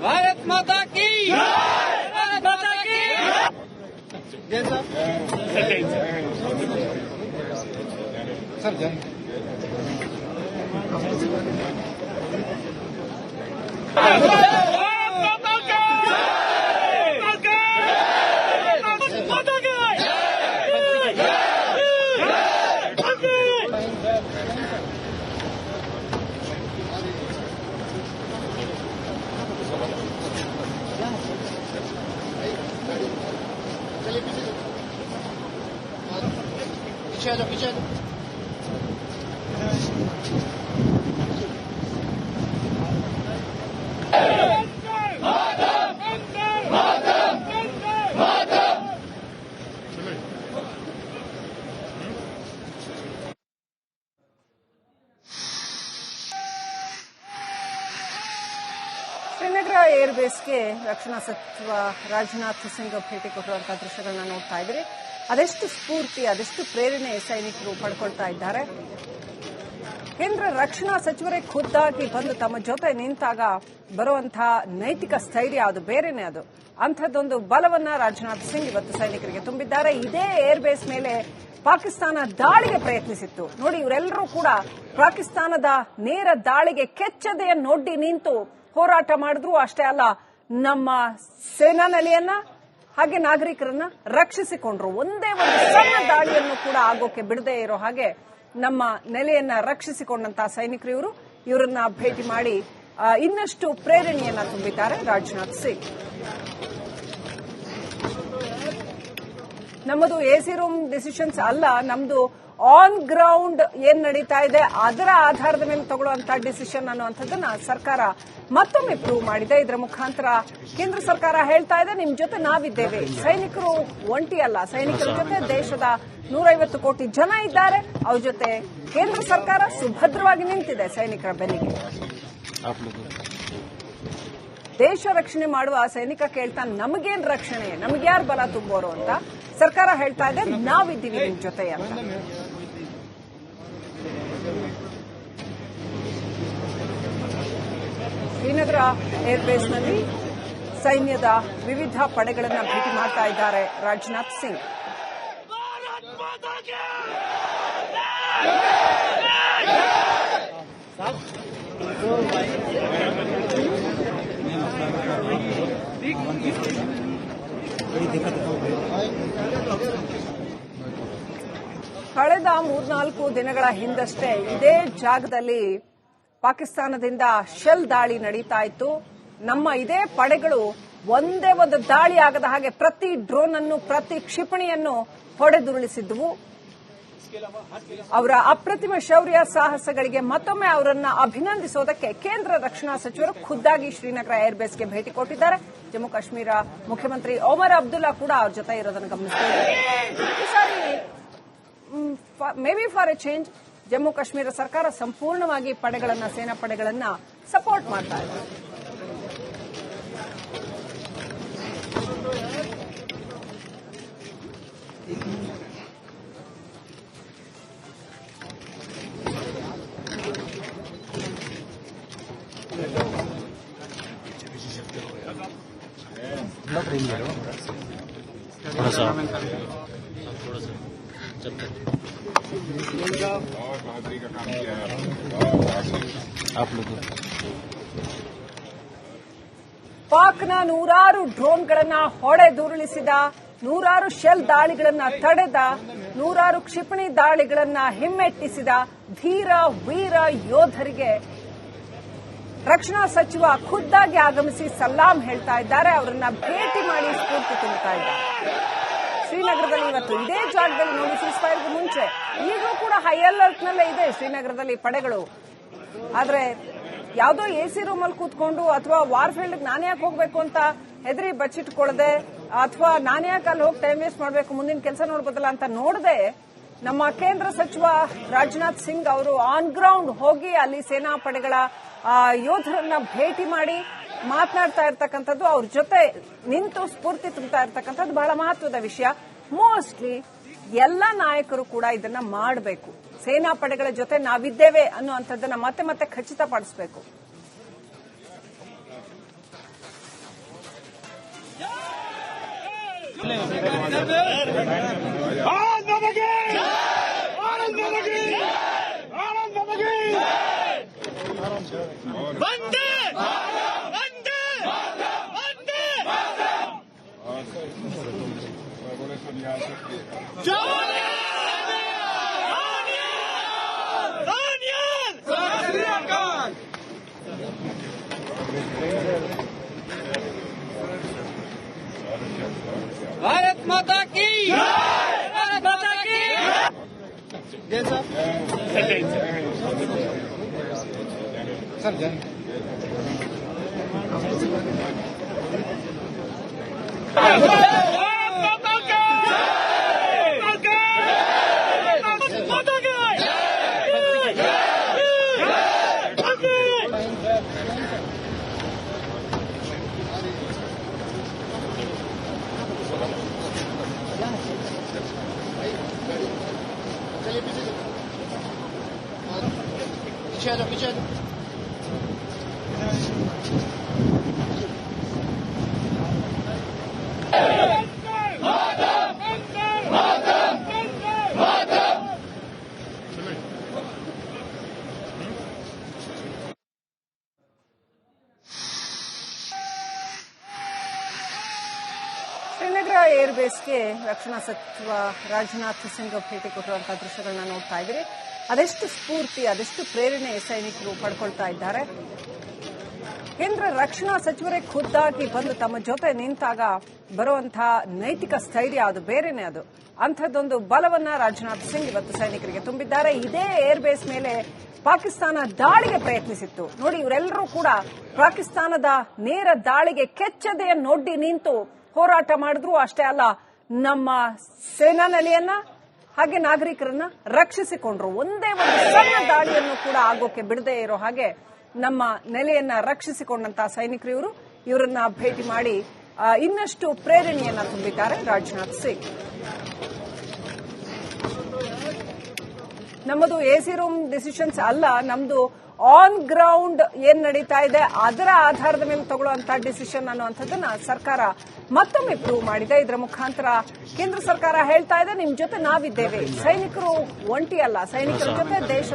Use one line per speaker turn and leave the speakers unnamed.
भारत माता की भारत माता की सर जय पीछे
ಶ್ರೀನಗರ ಏರ್ಬೇಸ್ಗೆ ರಕ್ಷಣಾ ಸಚಿವ ರಾಜನಾಥ್ ಸಿಂಗ್ ಭೇಟಿ ಕೊಟ್ಟಿರುವಂತಹ ದೃಶ್ಯಗಳನ್ನ ನೋಡ್ತಾ ಇದ್ರಿ. ಅದೆಷ್ಟು ಸ್ಫೂರ್ತಿ, ಅದೆಷ್ಟು ಪ್ರೇರಣೆ ಸೈನಿಕರು ಪಡ್ಕೊಳ್ತಾ ಇದ್ದಾರೆ. ಕೇಂದ್ರ ರಕ್ಷಣಾ ಸಚಿವರೇ ಖುದ್ದಾಗಿ ಬಂದು ತಮ್ಮ ಜೊತೆ ನಿಂತಾಗ ಬರುವಂತಹ ನೈತಿಕ ಸ್ಥೈರ್ಯ ಅದು ಬೇರೆನೆ. ಅದು ಅಂಥದ್ದೊಂದು ಬಲವನ್ನ ರಾಜನಾಥ್ ಸಿಂಗ್ ಇವತ್ತು ಸೈನಿಕರಿಗೆ ತುಂಬಿದ್ದಾರೆ. ಇದೇ ಏರ್ಬೇಸ್ ಮೇಲೆ ಪಾಕಿಸ್ತಾನ ದಾಳಿಗೆ ಪ್ರಯತ್ನಿಸಿತ್ತು ನೋಡಿ. ಇವರೆಲ್ಲರೂ ಕೂಡ ಪಾಕಿಸ್ತಾನದ ನೇರ ದಾಳಿಗೆ ಕೆಚ್ಚದೆಯನ್ನೊಡ್ಡಿ ನಿಂತು ಹೋರಾಟ ಮಾಡಿದ್ರು. ಅಷ್ಟೇ ಅಲ್ಲ, ನಮ್ಮ ಸೇನಾ ನೆಲೆಯನ್ನ ಹಾಗೆ ನಾಗರಿಕರನ್ನ ರಕ್ಷಿಸಿಕೊಂಡ್ರು. ಒಂದೇ ಒಂದು ಸಣ್ಣ ದಾಳಿಯನ್ನು ಕೂಡ ಆಗೋಕೆ ಬಿಡದೇ ಇರೋ ಹಾಗೆ ನಮ್ಮ ನೆಲೆಯನ್ನ ರಕ್ಷಿಸಿಕೊಂಡಂತಹ ಸೈನಿಕರು ಇವರನ್ನ ಭೇಟಿ ಮಾಡಿ ಇನ್ನಷ್ಟು ಪ್ರೇರಣೆಯನ್ನ ತುಂಬಿದ್ದಾರೆ ರಾಜನಾಥ್ ಸಿಂಗ್. ನಮ್ಮದು ಎಸಿ ರೂಮ್ ಡಿಸಿಷನ್ಸ್ ಅಲ್ಲ, ನಮ್ದು ಆನ್ ಗ್ರೌಂಡ್ ಏನ್ ನಡೀತಾ ಇದೆ ಅದರ ಆಧಾರದ ಮೇಲೆ ತಗೊಳ್ಳುವಂತಹ ಡಿಸಿಷನ್ ಅನ್ನುವಂಥದ್ದನ್ನ ಸರ್ಕಾರ ಮತ್ತೊಮ್ಮೆ ಪ್ರೂವ್ ಮಾಡಿದೆ. ಇದರ ಮುಖಾಂತರ ಕೇಂದ್ರ ಸರ್ಕಾರ ಹೇಳ್ತಾ ಇದೆ, ನಿಮ್ ಜೊತೆ ನಾವಿದ್ದೇವೆ. ಸೈನಿಕರು ಒಂಟಿ ಅಲ್ಲ, ಸೈನಿಕರ ಜೊತೆ ದೇಶದ 150 ಕೋಟಿ ಜನ ಇದ್ದಾರೆ. ಅವ್ರ ಜೊತೆ ಕೇಂದ್ರ ಸರ್ಕಾರ ಸುಭದ್ರವಾಗಿ ನಿಂತಿದೆ ಸೈನಿಕರ ಬೆನ್ನಿಗೆ. ದೇಶ ರಕ್ಷಣೆ ಮಾಡುವ ಸೈನಿಕ ಕೇಳ್ತಾ ನಮಗೇನ್ ರಕ್ಷಣೆ, ನಮಗ್ಯಾರು ಬಲ ತುಂಬೋರು ಅಂತ ಸರ್ಕಾರ ಹೇಳ್ತಾ ಇದೆ, ನಾವಿದ್ದೀವಿ ನಿಮ್ ಜೊತೆ ಅಂತ. ಶ್ರೀನಗರ ಏರ್ಬೇಸ್ನಲ್ಲಿ ಸೈನ್ಯದ ವಿವಿಧ ಪಡೆಗಳನ್ನು ಭೇಟಿ ಮಾಡ್ತಾ ಇದ್ದಾರೆ ರಾಜನಾಥ್ ಸಿಂಗ್. ಕಳೆದ 3-4 ದಿನಗಳ ಹಿಂದಷ್ಟೇ ಇದೇ ಜಾಗದಲ್ಲಿ ಪಾಕಿಸ್ತಾನದಿಂದ ಶೆಲ್ ದಾಳಿ ನಡೀತಾ ಇತ್ತು. ನಮ್ಮ ಇದೇ ಪಡೆಗಳು ಒಂದೇ ಒಂದು ದಾಳಿ ಆಗದ ಹಾಗೆ ಪ್ರತಿ ಡ್ರೋನ್ ಅನ್ನು, ಪ್ರತಿ ಕ್ಷಿಪಣಿಯನ್ನು ಹೊಡೆದುರುಳಿಸಿದ್ವು. ಅವರ ಅಪ್ರತಿಮ ಶೌರ್ಯ ಸಾಹಸಗಳಿಗೆ ಮತ್ತೊಮ್ಮೆ ಅವರನ್ನ ಅಭಿನಂದಿಸೋದಕ್ಕೆ ಕೇಂದ್ರ ರಕ್ಷಣಾ ಸಚಿವರು ಖುದ್ದಾಗಿ ಶ್ರೀನಗರ ಏರ್ಬೇಸ್ಗೆ ಭೇಟಿ ಕೊಟ್ಟಿದ್ದಾರೆ. ಜಮ್ಮು ಕಾಶ್ಮೀರ ಮುಖ್ಯಮಂತ್ರಿ ಒಮರ್ ಅಬ್ದುಲ್ಲಾ ಕೂಡ ಅವ್ರ ಜೊತೆ ಇರೋದನ್ನು ಗಮನಿಸಿದ್ದಾರೆ. ಈ ಸಾರಿ maybe for a change Jammu Kashmir ಸರ್ಕಾರ ಸಂಪೂರ್ಣವಾಗಿ ಪಡೆಗಳನ್ನ, ಸೇನಾ ಪಡೆಗಳನ್ನ ಸಪೋರ್ಟ್ ಮಾಡ್ತಾ ಇದೆ.
थोड़ा सा आप लोग
ಪಾಕ್ನ 100 ಡ್ರೋನ್ಗಳನ್ನ ಹೊಡೆದುರುಳಿಸಿದ, 100 ಶೆಲ್ ದಾಳಿಗಳನ್ನ ತಡೆದ, 100 ಕ್ಷಿಪಣಿ ದಾಳಿಗಳನ್ನ ಹಿಮ್ಮೆಟ್ಟಿಸಿದ ಧೀರ ವೀರ ಯೋಧರಿಗೆ ರಕ್ಷಣಾ ಸಚಿವ ಖುದ್ದಾಗಿ ಆಗಮಿಸಿ ಸಲಾಂ ಹೇಳ್ತಾ ಇದ್ದಾರೆ. ಅವರನ್ನ ಭೇಟಿ ಮಾಡಿ ಸ್ಫೂರ್ತಿ ತುಂಬುತ್ತಾ ಇದ್ದಾರೆ. ಶ್ರೀನಗರದಲ್ಲಿ ಇವತ್ತು ಇದೇ ಜಾಗದಲ್ಲಿ ನೋಡಿ, ಸೀಸ್ಫೈರ್ಗೂ ಮುಂಚೆ ಈಗಲೂ ಕೂಡ ಹೈ ಅಲರ್ಟ್ ನಲ್ಲೇ ಇದೆ ಶ್ರೀನಗರದಲ್ಲಿ ಪಡೆಗಳು. ಆದರೆ ಯಾವುದೋ ಎಸಿ ರೂಮ್ ಅಲ್ಲಿ ಕೂತ್ಕೊಂಡು ಅಥವಾ ವಾರ್ಫೀಲ್ಡ್ ನಾನೇ ಯಾಕೆ ಹೋಗ್ಬೇಕು ಅಂತ ಹೆದರಿ ಬಚ್ಚಿಟ್ಕೊಳ್ಳದೆ ಅಥವಾ ನಾನೇ ಯಾಕೆ ಅಲ್ಲಿ ಹೋಗಿ ಟೈಮ್ ವೇಸ್ಟ್ ಮಾಡಬೇಕು ಮುಂದಿನ ಕೆಲಸ ನೋಡ್ಬೋದಲ್ಲ ಅಂತ ನೋಡದೆ ನಮ್ಮ ಕೇಂದ್ರ ಸಚಿವ ರಾಜನಾಥ್ ಸಿಂಗ್ ಅವರು ಆನ್ ಗ್ರೌಂಡ್ ಹೋಗಿ ಅಲ್ಲಿ ಸೇನಾ ಪಡೆಗಳ ಯೋಧರನ್ನ ಭೇಟಿ ಮಾಡಿ ಮಾತನಾಡ್ತಾ ಇರ್ತಕ್ಕಂಥದ್ದು, ಅವ್ರ ಜೊತೆ ನಿಂತು ಸ್ಫೂರ್ತಿ ತುಂಬ್ತಾ ಇರ್ತಕ್ಕಂಥದ್ದು ಬಹಳ ಮಹತ್ವದ ವಿಷಯ. ಮೋಸ್ಟ್ಲಿ ಎಲ್ಲ ನಾಯಕರು ಕೂಡ ಇದನ್ನ ಮಾಡಬೇಕು. ಸೇನಾ ಪಡೆಗಳ ಜೊತೆ ನಾವಿದ್ದೇವೆ ಅನ್ನುವಂಥದ್ದನ್ನ ಮತ್ತೆ ಮತ್ತೆ ಖಚಿತಪಡಿಸಬೇಕು.
भारत माता की भारत माता की
सर जय पीछे आ जाओ।
ಶ್ರೀನಗರ ಏರ್ಬೇಸ್ಗೆ ರಕ್ಷಣಾ ಸಚಿವ ರಾಜನಾಥ್ ಸಿಂಗ್ ಭೇಟಿ ಕೊಟ್ಟಿರುವಂತಹ ದೃಶ್ಯಗಳನ್ನ ನೋಡ್ತಾ ಇದ್ದೀರಿ. ಅದೆಷ್ಟು ಸ್ಫೂರ್ತಿ, ಅದೆಷ್ಟು ಪ್ರೇರಣೆ ಸೈನಿಕರು ಪಡ್ಕೊಳ್ತಾ ಇದ್ದಾರೆ. ಕೇಂದ್ರ ರಕ್ಷಣಾ ಸಚಿವರೇ ಖುದ್ದಾಗಿ ಬಂದು ತಮ್ಮ ಜೊತೆ ನಿಂತಾಗ ಬರುವಂತಹ ನೈತಿಕ ಸ್ಥೈರ್ಯ ಅದು ಬೇರೆನೆ. ಅದು ಅಂಥದ್ದೊಂದು ಬಲವನ್ನ ರಾಜನಾಥ್ ಸಿಂಗ್ ಇವತ್ತು ಸೈನಿಕರಿಗೆ ತುಂಬಿದ್ದಾರೆ. ಇದೇ ಏರ್ಬೇಸ್ ಮೇಲೆ ಪಾಕಿಸ್ತಾನ ದಾಳಿಗೆ ಪ್ರಯತ್ನಿಸಿತ್ತು ನೋಡಿ. ಇವರೆಲ್ಲರೂ ಕೂಡ ಪಾಕಿಸ್ತಾನದ ನೇರ ದಾಳಿಗೆ ಕೆಚ್ಚದೆಯನ್ನೊಡ್ಡಿ ನಿಂತು ಹೋರಾಟ ಮಾಡಿದ್ರು. ಅಷ್ಟೇ ಅಲ್ಲ, ನಮ್ಮ ಸೇನಾ ನೆಲೆಯನ್ನ ಹಾಗೆ ನಾಗರಿಕರನ್ನ ರಕ್ಷಿಸಿಕೊಂಡ್ರು. ಒಂದೇ ಒಂದು ಸಣ್ಣ ದಾಳಿಯನ್ನು ಕೂಡ ಆಗೋಕೆ ಬಿಡದೇ ಇರೋ ಹಾಗೆ ನಮ್ಮ ನೆಲೆಯನ್ನ ರಕ್ಷಿಸಿಕೊಂಡಂತಹ ಸೈನಿಕರು ಇವರನ್ನ ಭೇಟಿ ಮಾಡಿ ಇನ್ನಷ್ಟು ಪ್ರೇರಣೆಯನ್ನ ತುಂಬಿದ್ದಾರೆ ರಾಜನಾಥ್ ಸಿಂಗ್. ನಮ್ಮದು ಎಸಿ ರೂಮ್ ಡಿಸಿಷನ್ಸ್ ಅಲ್ಲ, ನಮ್ದು ಆನ್ ಗ್ರೌಂಡ್ ಏನ್ ನಡೀತಾ ಇದೆ ಅದರ ಆಧಾರದ ಮೇಲೆ ತಗೊಳ್ಳುವಂತಹ ಡಿಸಿಷನ್ ಅನ್ನುವಂಥದ್ದನ್ನ ಸರ್ಕಾರ ಮತ್ತೊಮ್ಮೆ ಪ್ರೂವ್ ಮಾಡಿದೆ. ಇದರ ಮುಖಾಂತರ ಕೇಂದ್ರ ಸರ್ಕಾರ ಹೇಳ್ತಾ ಇದೆ, ನಿಮ್ ಜೊತೆ ನಾವಿದ್ದೇವೆ. ಸೈನಿಕರು ಒಂಟಿ ಅಲ್ಲ, ಸೈನಿಕರ ಜೊತೆ ದೇಶ